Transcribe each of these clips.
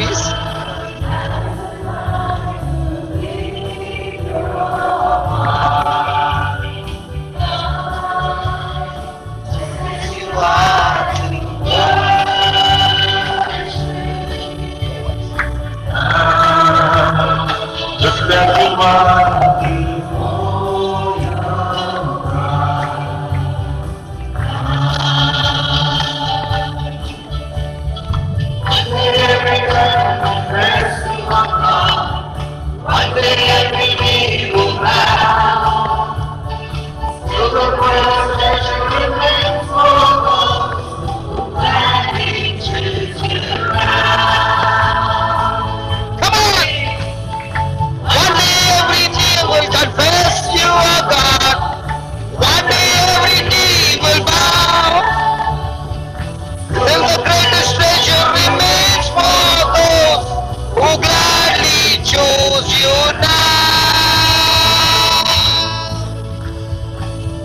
please. You are Just let me walk one day every knee will bow. So the procession remains for those that reaches you around. Come on! One day every knee will confess you are God. One day every knee will bow. Till the greatest treasure remains for those who gladly choose you now.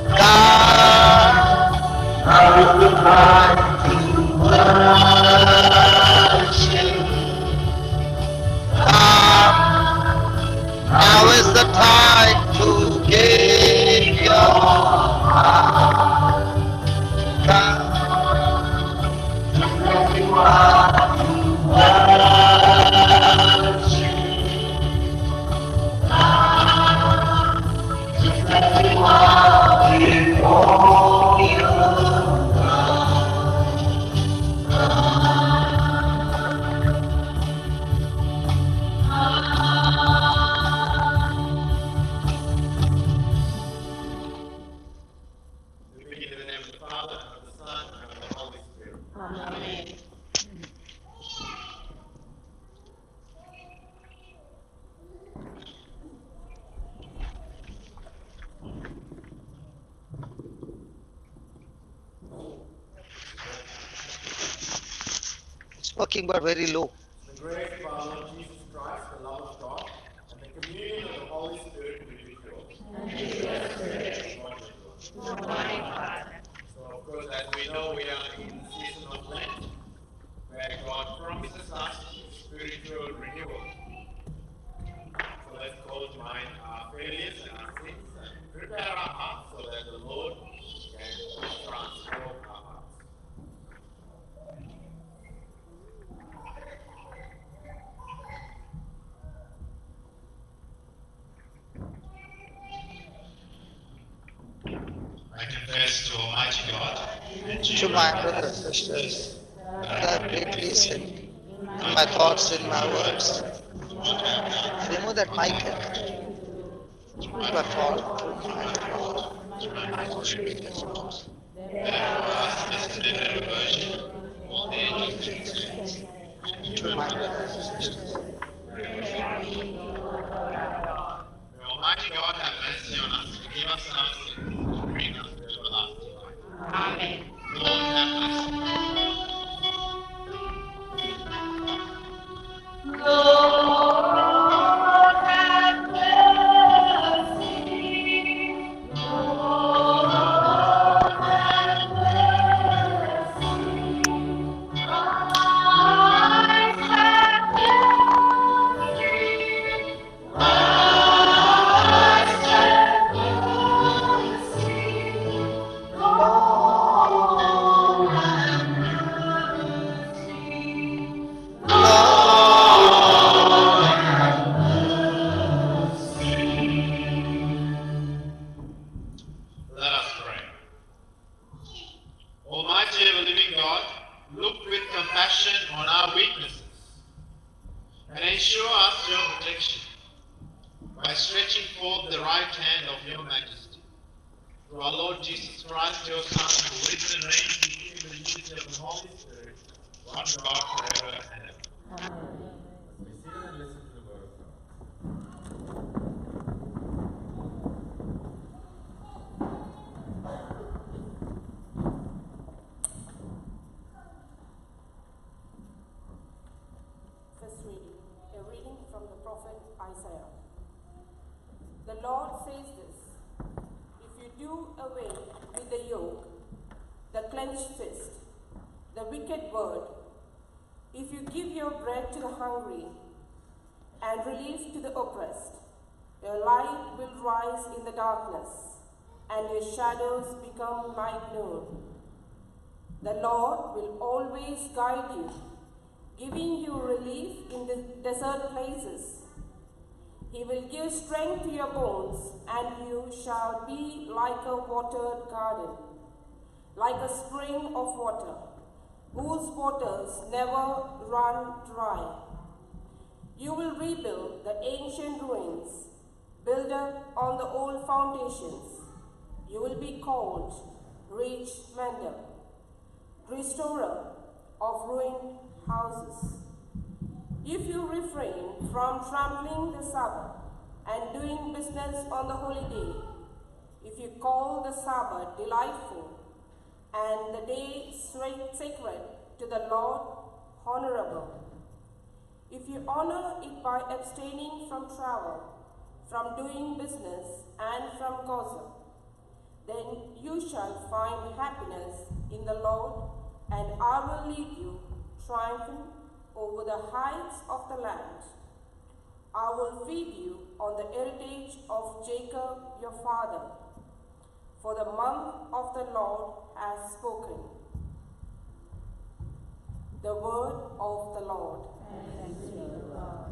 God, Now is the time to worship. God, now is the time to give your heart. God, Just let me walk worship. Just let me walk before you. We begin in the name of the Father, and of the Son, and of the Holy Spirit. Amen. it's working but very low. The grace of our Lord Jesus Christ, the love of God, and the communion of the Holy Spirit be with you all. And with your spirit. Good morning, everyone. Good morning, Father. So, of course, as we know, we are in the season of Lent, where God promises us spiritual renewal. So let's call to mind our failures and our sins and prepare our hearts so that the Lord can transform our hearts. I confess to Almighty God and To my brothers and sisters, that I have greatly sinned in my thoughts and my words. I remove that mic and my fault to my fault. To my brothers and sisters. May Almighty God have mercy on us, forgive us our sins, and bring us to everlasting life. Amen. Lord have mercy. Lord have mercy. Lord have mercy. Christ have mercy. Christ have mercy. Lord have mercy. Let us pray. Almighty ever living God, look with compassion on our weaknesses and ensure us your protection by stretching forth the right hand of your majesty. Through our Lord Jesus Christ, your Son, who lives and reigns with you in the unity of the Holy Spirit, one God forever and ever. Be seated and listen to the word of God. First reading, a reading from the prophet Isaiah. The Lord says this: if you do away with the yoke, the clenched fist, the wicked word, If you give your bread to the hungry and relief to the oppressed, your light will rise in the darkness, and your shadows become like noon. The Lord will always guide you, giving you relief in the desert places. He will give strength to your bones, and you shall be like a watered garden, like a spring of water, whose waters never run dry. You will rebuild the ancient ruins, builder on the old foundations. You will be called rich mender, restorer of ruined houses. If you refrain from trampling the Sabbath and doing business on the holy day, if you call the Sabbath delightful and the day sacred to the Lord honorable, if you honor it by abstaining from travel, from doing business, and from gossip, then you shall find happiness in the Lord, and I will lead you triumphant over the heights of the land. I will feed you on the heritage of Jacob your father, for the month of the Lord has spoken. The word of the Lord. Thanks be to God.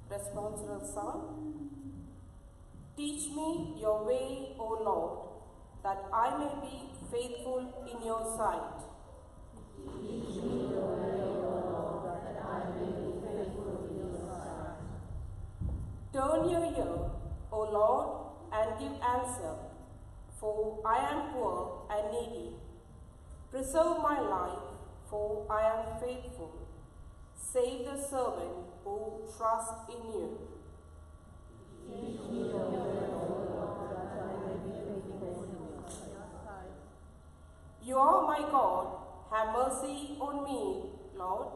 Responsorial Psalm. Teach me your way, O Lord, that I may be faithful in your sight. Teach me your way, O Lord, that I may be faithful in your sight. Turn your ear, O Lord, and give answer, for I am poor and needy. Preserve my life, for I am faithful. Save the servant who trusts in you. Teach me your way, O Lord, that I may be faithful in your sight. You are my God. Have mercy on me, Lord,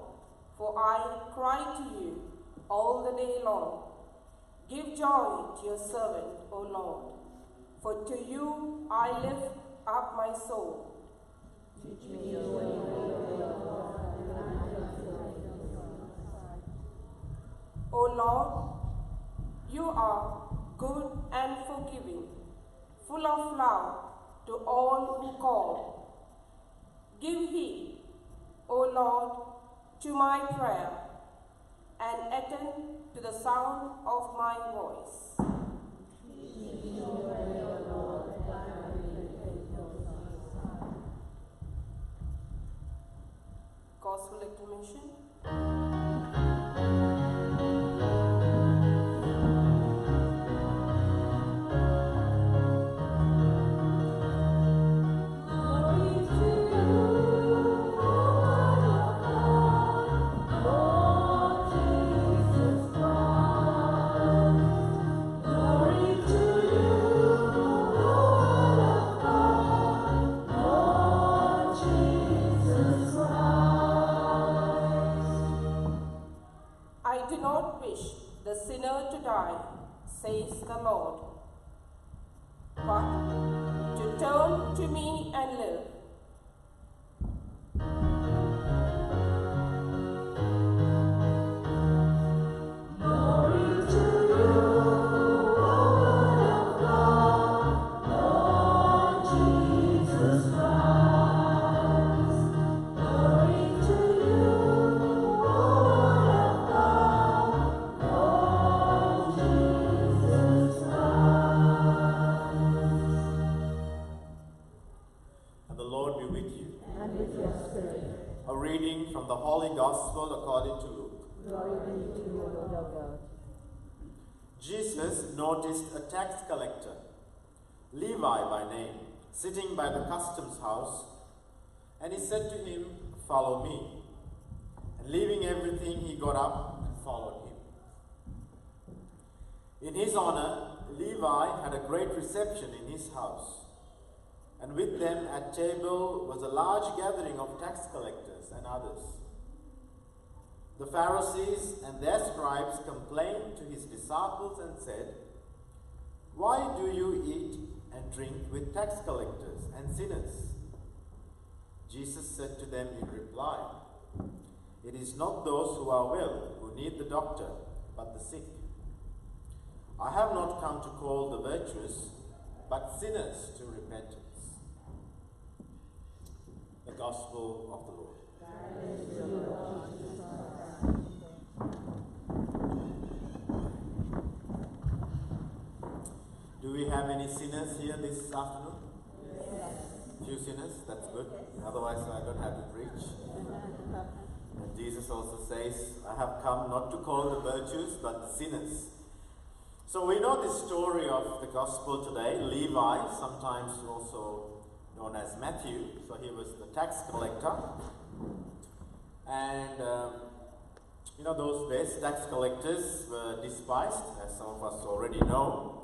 for I cry to you all the day long. Give joy to your servant, O Lord, for to you I lift up my soul. Teach me your way, O Lord, that I may be faithful in your sight. O Lord, you are good and forgiving, full of love to all who call. Give heed, O Lord, to my prayer, and attend to the sound of my voice. Teach me your way, O Lord, that I may be faithful in your sight. Gospel acclamation. Glory to you, Lord of God, Lord Jesus Christ. Glory to you, Lord of God, Lord Jesus Christ. I do not wish the sinner to die, says the Lord, but to turn to me and live. Glory to you, Lord of God, Lord Jesus Christ. Glory to you, Lord of God, Lord Jesus Christ. And the Lord be with you. And with your spirit, A reading from the Holy Gospel according to Luke. glory be to you, Lord of God. Jesus noticed a tax collector, Levi by name, sitting by the customs house, and he said to him, "Follow me." And leaving everything, he got up and followed him. In his honor, Levi had a great reception in his house, and with them at table was a large gathering of tax collectors and others. The Pharisees and their scribes complained to his disciples and said, "Why do you eat and drink with tax collectors and sinners?" Jesus said to them in reply, "It is not those who are well who need the doctor, but the sick. I have not come to call the virtuous, but sinners to repentance." The Gospel of the Lord. Do we have any sinners here this afternoon? Few sinners, that's good. Otherwise I don't have to preach. And Jesus also says, "I have come not to call the virtuous, but the sinners." So we know the story of the gospel today. Levi, sometimes also known as Matthew, so he was the tax collector. And those days tax collectors were despised, as some of us already know,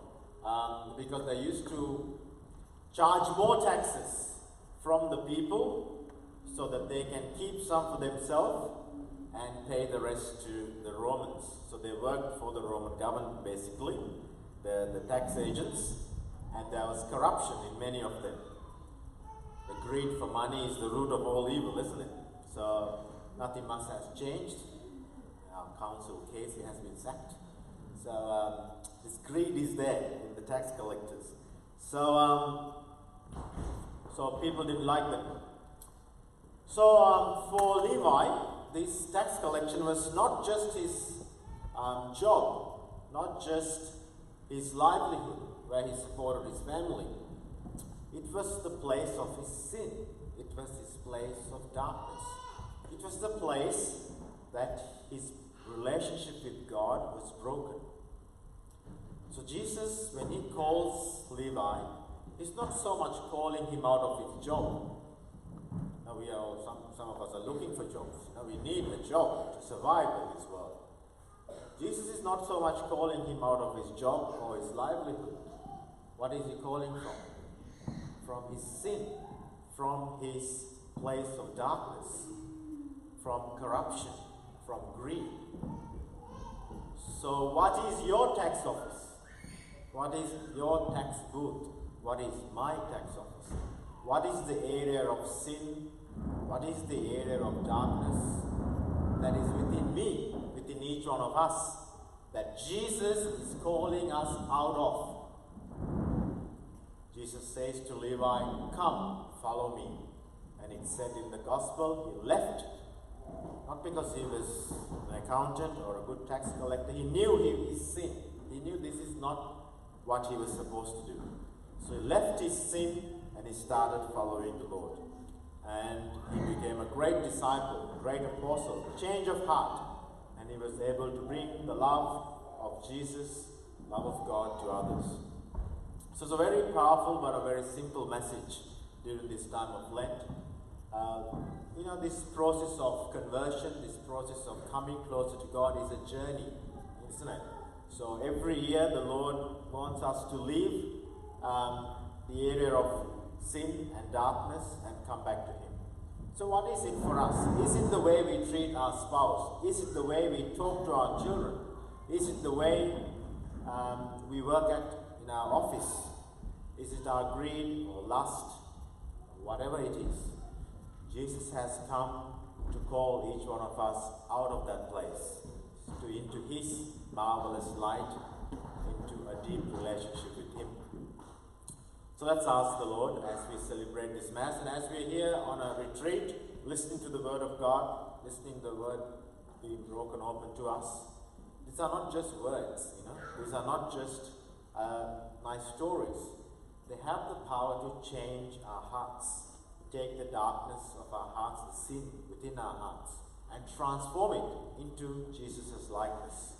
because they used to charge more taxes from the people so that they can keep some for themselves and pay the rest to the Romans. So they worked for the Roman government, basically, the tax agents, and there was corruption in many of them. The greed for money is the root of all evil, isn't it? So nothing much has changed. Our council case, he has been sacked. So this greed is there in the tax collectors. So people didn't like them. So for Levi, this tax collection was not just his job, not just his livelihood, where he supported his family. It was the place of his sin. It was his place of darkness. It was the place that his relationship with God was broken. So Jesus, when he calls Levi, he's not so much calling him out of his job. Now some of us are looking for jobs. Now we need a job to survive in this world. Jesus is not so much calling him out of his job or his livelihood. What is he calling from? From his sin, from his place of darkness, from corruption, from greed. So what is your tax office? What is your tax booth? What is my tax office? What is the area of sin? What is the area of darkness that is within me, within each one of us, that Jesus is calling us out of? Jesus says to Levi, "Come, follow me." And it said in the gospel, he left, not because he was an accountant or a good tax collector. He knew his sin. He knew this is not what he was supposed to do. So he left his sin and he started following the Lord. And he became a great disciple, a great apostle, a change of heart. And he was able to bring the love of Jesus, love of God to others. So it's a very powerful but a very simple message during this time of Lent. This process of conversion, this process of coming closer to God is a journey, isn't it? So every year the Lord wants us to leave the area of sin and darkness and come back to Him. So what is it for us? Is it the way we treat our spouse? Is it the way we talk to our children? Is it the way we work in our office? Is it our greed or lust? Whatever it is, Jesus has come to call each one of us out of that place, into His marvelous light, into a deep relationship with Him. So let's ask the Lord as we celebrate this Mass and as we're here on a retreat, listening to the Word of God, listening to the Word being broken open to us. These are not just words, These are not just nice stories. They have the power to change our hearts, take the darkness of our hearts, the sin within our hearts, and transform it into Jesus' likeness.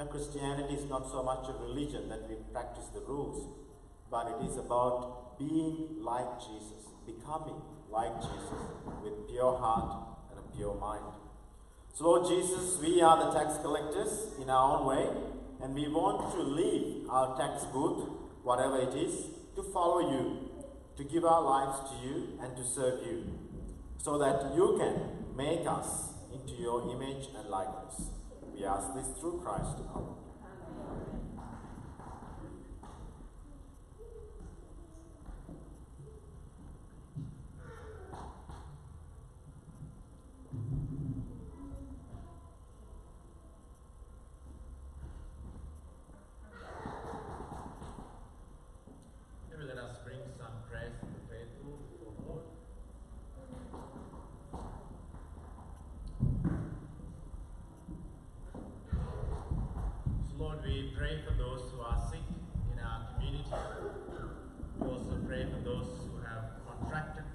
Christianity is not so much a religion that we practice the rules, but it is about being like Jesus, becoming like Jesus with pure heart and a pure mind. So Lord Jesus, we are the tax collectors in our own way, and we want to leave our tax booth, whatever it is, to follow you, to give our lives to you and to serve you, so that you can make us into your image and likeness. We ask this through Christ our Lord.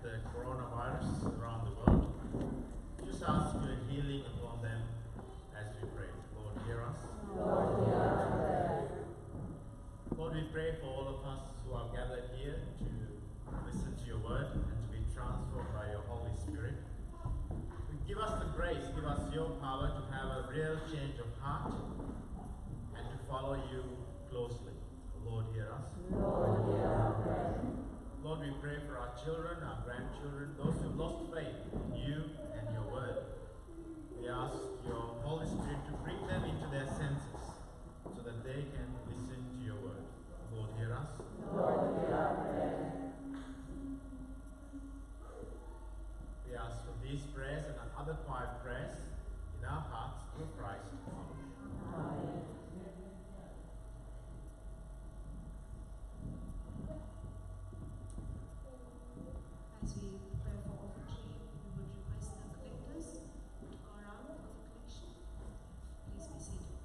the coronavirus around the world. Just ask your healing upon them as we pray. Lord, hear us. Lord, we pray for all of us who are gathered here to listen to your word and to be transformed by your Holy Spirit. Give us the grace, give us your power to have a real change of heart and to follow you closely. Lord, hear us. Lord, we pray for our children, our grandchildren, those who lost faith in you and your word. We ask your Holy Spirit to bring them into their senses so that they can listen to your word. Lord, hear us. We ask for these prayers and other 5 prayers in our hearts through Christ. Amen. As we pray for offertory, we would request the collectors to go around for the collection. Please be seated.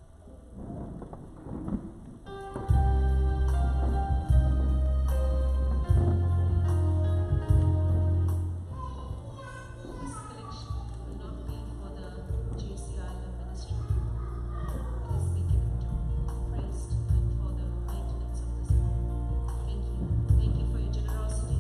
This collection will not be for the JC Island ministry. It is be given to Christ and for the maintenance of this home. Thank you. Thank you for your generosity.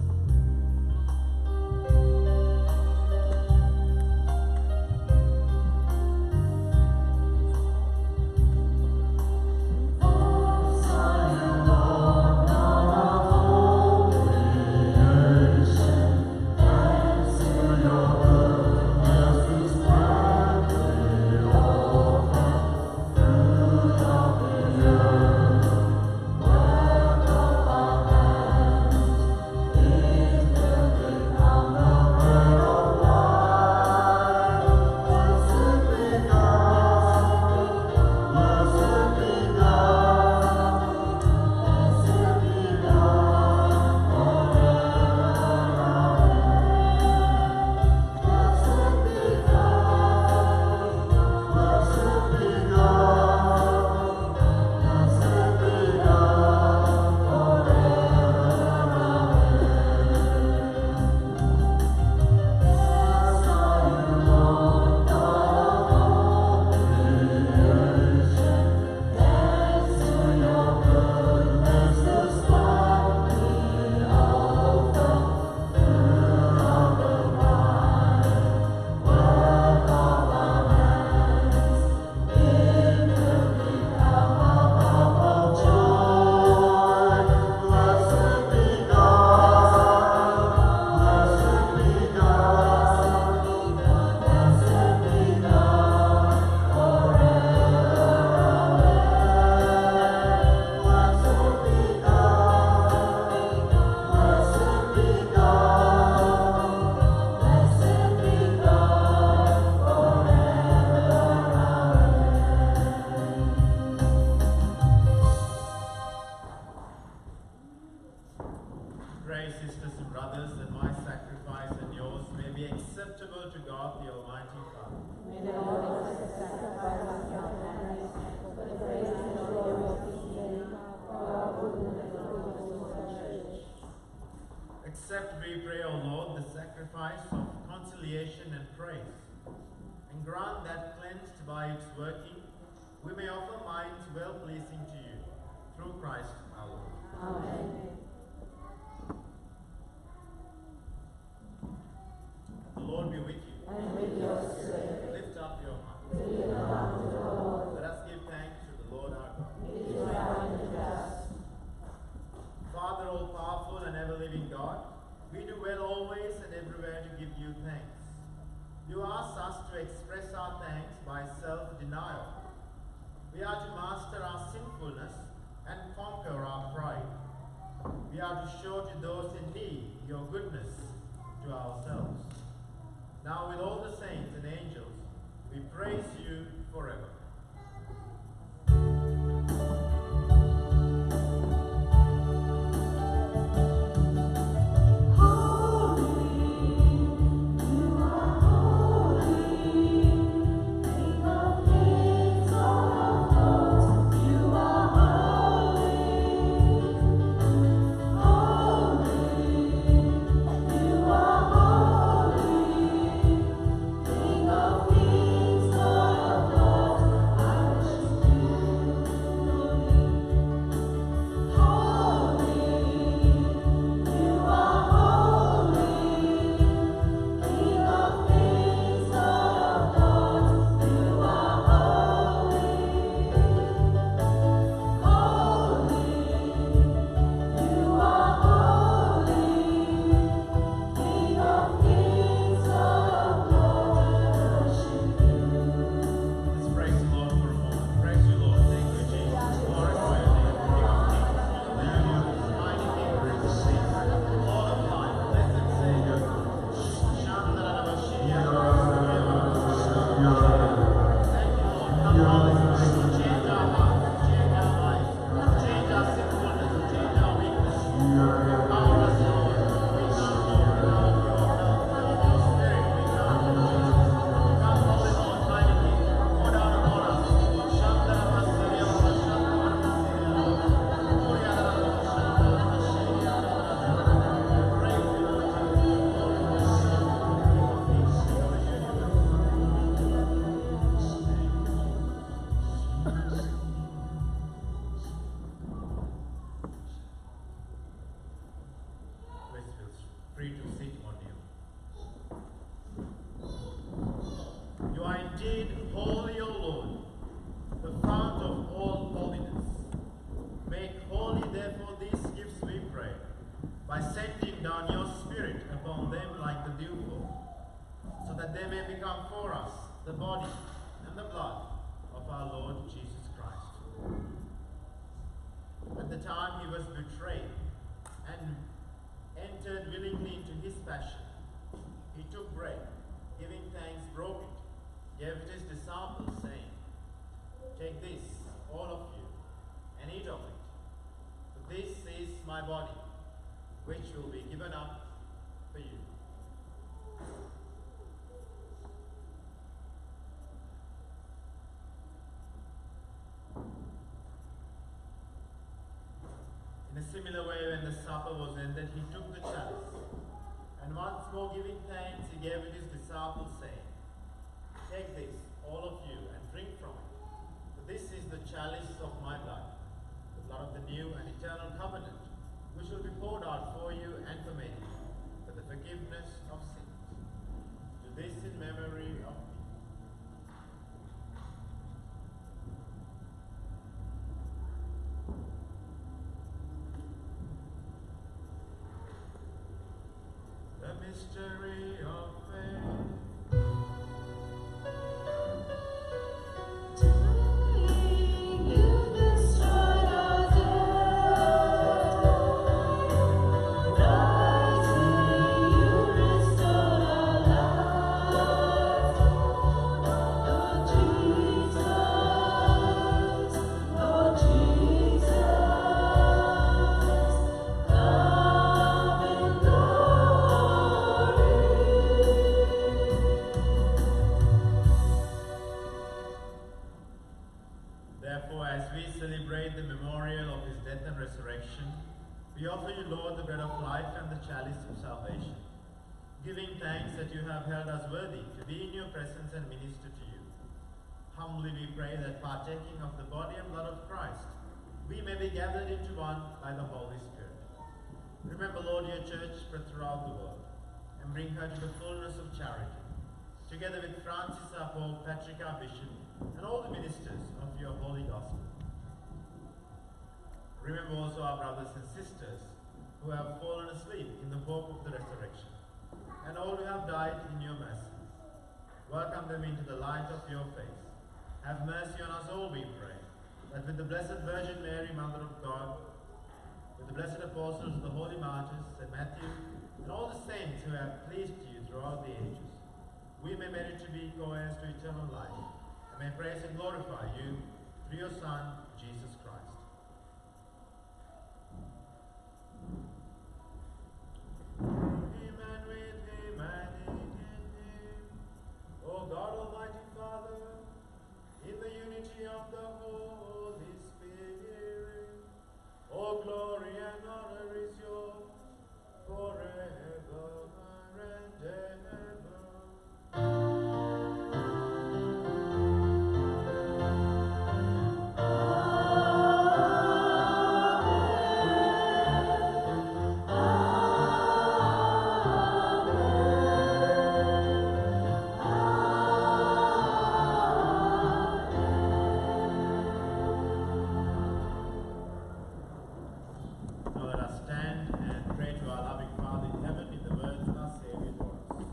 Pray, sisters and brothers, that my sacrifice and yours may be acceptable to God the Almighty Father. May the Lord accept the sacrifice of your hands for the praise and glory of his name, for our good and the good of the church. Accept, we pray, O Lord, the sacrifice of conciliation and praise, and grant that, cleansed by its working, we may offer minds well-pleasing to you, through Christ our Lord. Amen. The Lord be with you. And with your spirit. Lift up your hearts. We lift up to the Lord. Let us give thanks to the Lord our God. It is right and just. Father, all-powerful and ever-living God, we do well always and everywhere to give you thanks. You ask us to express our thanks by self-denial. We are to master our sinfulness and conquer our pride. We are to show to those in need your goodness to ourselves. Now with all the saints and angels, we praise you forever. You are upon them like the dewfall, so that they may become for us the body and the blood of our Lord Jesus Christ. At the time he was betrayed and entered willingly into his passion, he took bread, giving thanks, broke it, gave it to his disciples, saying, "Take this, all of you, and eat of it. For this is my body, which will be given up for you." In a similar way, when the supper was ended, he took the chalice, and once more giving thanks, he gave it to his disciples, saying, "Take this, all of you, and drink from it. For this is the chalice of my blood, the blood of the new and eternal covenant, which will be poured out for you and for many, for the forgiveness of sins. Do this in memory of me." The mystery of faith. You destroyed our death, rising, you restored our lives. Lord Jesus, Lord Jesus, come in glory. Therefore, as we celebrate the memorial of his death and resurrection, we offer you, Lord, the bread of life and the chalice of salvation, giving thanks that you have held us worthy to be in your presence and minister to you. Humbly we pray that partaking of the body and blood of Christ, we may be gathered into one by the Holy Spirit. Remember, Lord, your church spread throughout the world, and bring her to the fullness of charity, together with Francis our Pope, Patrick our Bishop, and all the ministers of your holy gospel. Remember also our brothers and sisters who have fallen asleep in the hope of the resurrection, and all who have died in your mercy. Welcome them into the light of your face. Have mercy on us all, we pray, that with the Blessed Virgin Mary, Mother of God, with the blessed apostles, the holy martyrs, St. Matthew, and all the saints who have pleased you throughout the ages, we may merit to be co-heirs to eternal life, and may praise and glorify you through your Son, Jesus Christ. Through him and with him and in him, O God, Almighty Father, in the unity of the Holy Spirit, all glory and honor is yours forever and ever. Now let us stand and pray to our loving Father in heaven in the words our Savior taught us.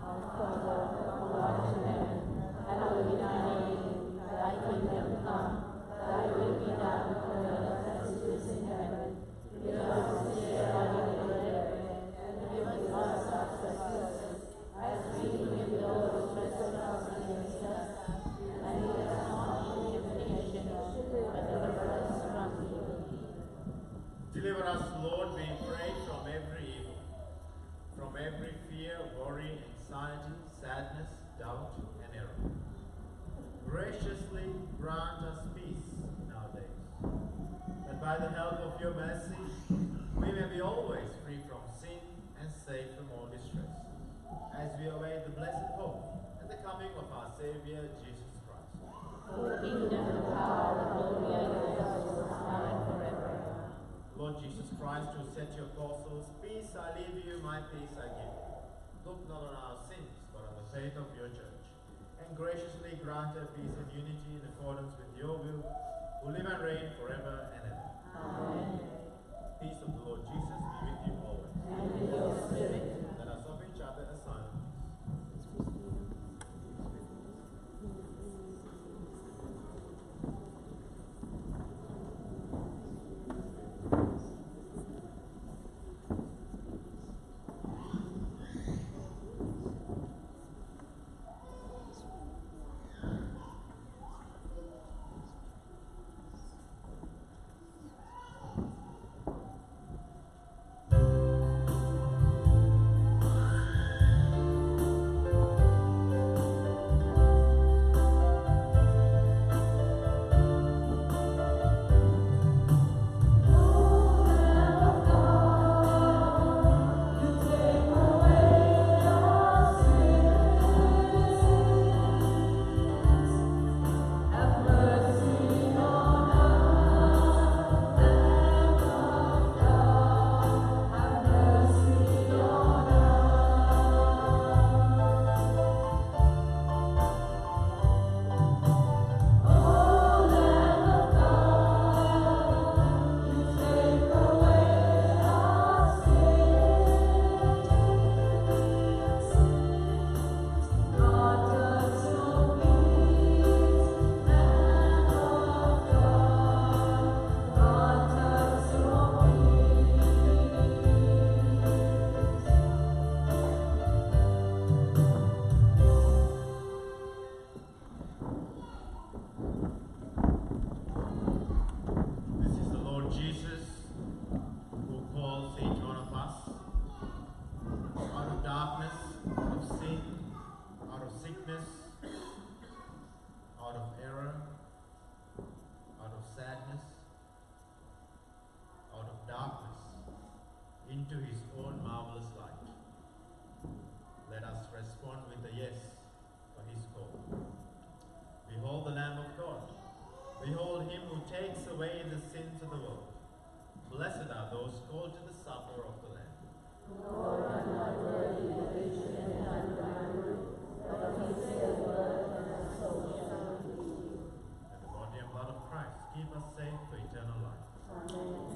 Our Father, who art in heaven, hallowed be thy name. Thy kingdom come, thy will be done on earth as it is in heaven. Give us this day our daily bread, and forgive us our trespasses, as we forgive those who trespass against us. And lead us not into temptation, but deliver us from evil. Deliver us, Lord, we pray, from every evil, from every fear, worry, anxiety, sadness, doubt, and error. Graciously grant us peace in our days, that by the help of your mercy we may be always free from sin and safe from all distress, as we await the blessed hope and the coming of our Savior, Jesus Christ. The kingdom, the power, the glory, and the praise now and forever. Lord Jesus Christ, who said to your apostles, "Peace I leave you, my peace I give you," look not on our sins, but on the faith of your church, and graciously grant her peace and unity in accordance with your will, who live and reign forever and ever. Amen. Peace of the Lord Jesus be with you always. And with your spirit. yes, for his call. Behold the Lamb of God. Behold him who takes away the sins of the world. Blessed are those called to the supper of the Lamb. Lord, I'm not worthy that you should enter under my roof, but you say a word, and my soul shall be healed. May the body and blood of Christ keep us safe for eternal life. Amen.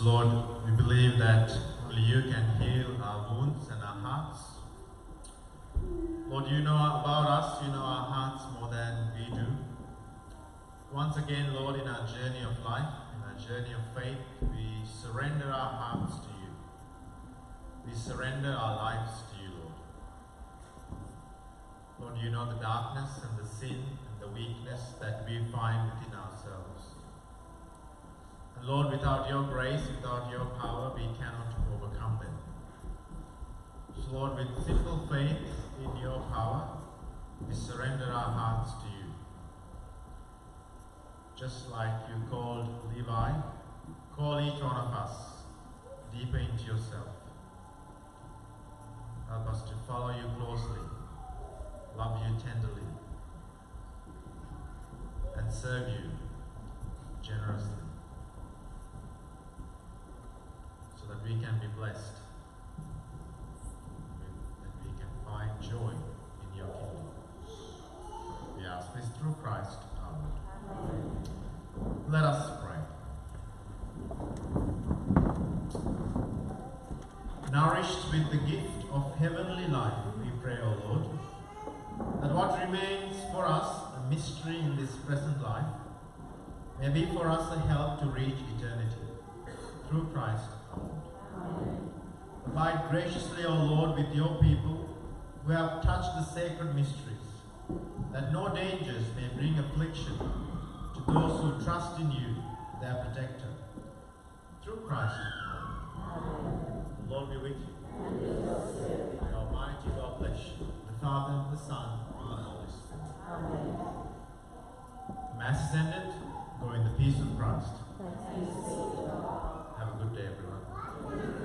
So Lord, we believe that only you can heal our wounds and our hearts. Lord, you know about us, you know our hearts more than we do. Once again, Lord, in our journey of life, in our journey of faith, we surrender our hearts to you. We surrender our lives to you, Lord. Lord, you know the darkness and the sin and the weakness that we find within ourselves. And Lord, without your grace, without your power, we cannot overcome them. So Lord, with simple faith in your power, we surrender our hearts to you. Just like you called Levi, call each one of us deeper into yourself. Help us to follow you closely, love you tenderly, and serve you generously, so that we can be blessed, that we can find joy in your kingdom. We ask this through Christ our Lord. Let us pray. Nourished with the gift of heavenly life, we pray, O Lord, that what remains for us a mystery in this present life may be for us a help to reach eternity. Through Christ our Lord. Abide graciously, O Lord, with your people who have touched the sacred mysteries, that no dangers may bring affliction to those who trust in you, their protector. Through Christ our Lord. The Lord be with you. The Almighty God bless you, the Father, the Son, and the Holy Spirit. Mass is ended. Go in the peace of Christ. Have a good day, everyone.